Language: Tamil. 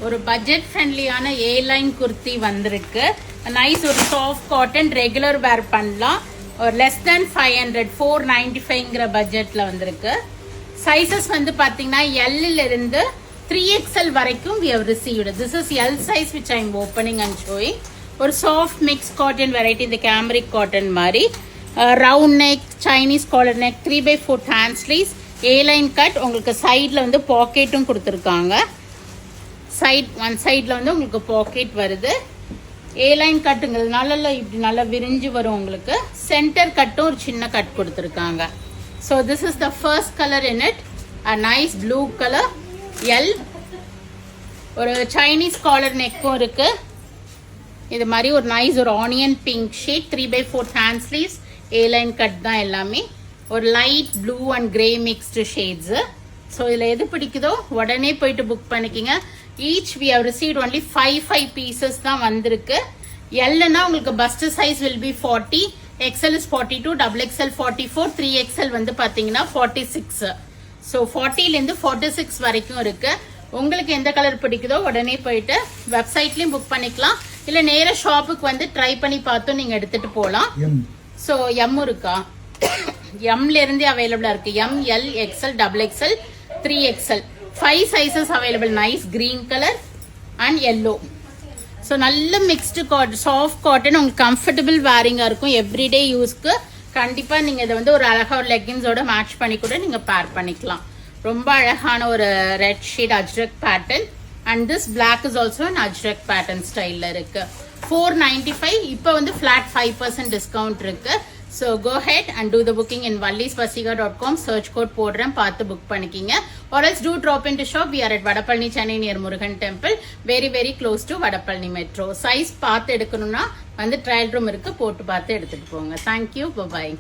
ஒரு பட்ஜெட் ஃப்ரெண்ட்லியான ஏ லைன் குர்த்தி வந்திருக்கு. நைஸ் ஒரு சாஃப்ட் காட்டன் ரெகுலர் வேர் பண்ணலாம். ஒரு லெஸ் தென் 500 495ங்கிற பட்ஜெட்ல வந்திருக்கு. சைசஸ் வந்து பாத்தீங்கன்னா எல்ல இருந்து 3XL வரைக்கும் we have received. This is L size which I am opening and showing. ஒரு சாஃப்ட் மிக்ஸ் காட்டன் வெரைட்டி, இந்த கேமரிக் காட்டன் மாதிரி. Round neck, Chinese collar neck, 3/4 hand sleeves, A line cut. உங்களுக்கு சைடில் வந்து பாக்கெட்டும் கொடுத்துருக்காங்க. ஒன் சைடில் வந்து உங்களுக்கு பாக்கெட் வருது. ஏ லைன் கட்டுங்கிறதுனால இப்படி நல்லா விரிஞ்சு வரும். உங்களுக்கு சென்டர் கட்டும் ஒரு சின்ன கட் கொடுத்துருக்காங்க. So this is the first colour in it. A nice blue colour L. ஒரு சைனீஸ் காலர் நெக்கும் இருக்கு. இது மாதிரி ஒரு நைஸ் ஒரு onion pink shade, 3/4 hand sleeves, A line cut தான் எல்லாமே. ஒரு light blue and grey mixed shades. So இதில் எது பிடிக்குதோ உடனே போயிட்டு புக் பண்ணிக்கிங்க. Each we have received only 5 pieces தான் வந்திருக்கு. எல்னா உங்களுக்கு best size will be 40, XL is 42, XXL 44, 3XL வந்து பார்த்தீங்கன்னா 46. ஸோ 40லேருந்து 46 வரைக்கும் இருக்கு. உங்களுக்கு எந்த கலர் பிடிக்குதோ உடனே போயிட்டு வெப்சைட்லயும் புக் பண்ணிக்கலாம். இல்லை நேர ஷாப்புக்கு வந்து ட்ரை பண்ணி பார்த்தும் நீங்கள் எடுத்துட்டு போகலாம். ஸோ எம் இருக்கா? எம்ல இருந்தே அவைலபிளா இருக்கு. M, L, XL, XXL, 3XL 5 sizes available. Nice green colour and yellow. So நல்ல மிக்ஸ்டு காட்டன், சாஃப்ட் காட்டன், உங்களுக்கு கம்ஃபர்டபுள் வேரிங்கா இருக்கும். எவ்ரிடே யூஸ்க்கு கண்டிப்பா நீங்க இதை வந்து ஒரு அழகா ஒரு லெகின்ஸோட மேட்ச் பண்ணி கூட நீங்க பேர் பண்ணிக்கலாம். ரொம்ப அழகான ஒரு red shade ajrak pattern. And this black is also an ajrak pattern ஸ்டைல்ல இருக்கு. 495. இப்போ வந்து ஃபிளாட் 5% டிஸ்கவுண்ட் இருக்கு. So go ahead and do the booking in vallisvasiga.com. search code போடுறேன், பார்த்து புக் பண்ணிக்கிங்க. Or else do drop into shop. We are at Vadapalani, Chennai near Murugan Temple. Very close to Vadapalani Metro. Size பார்த்து எடுக்கணும்னா வந்து ட்ரையல் ரூம் இருக்கு, போட்டு பார்த்து எடுத்துட்டு போங்க. Thank you. Bye bye.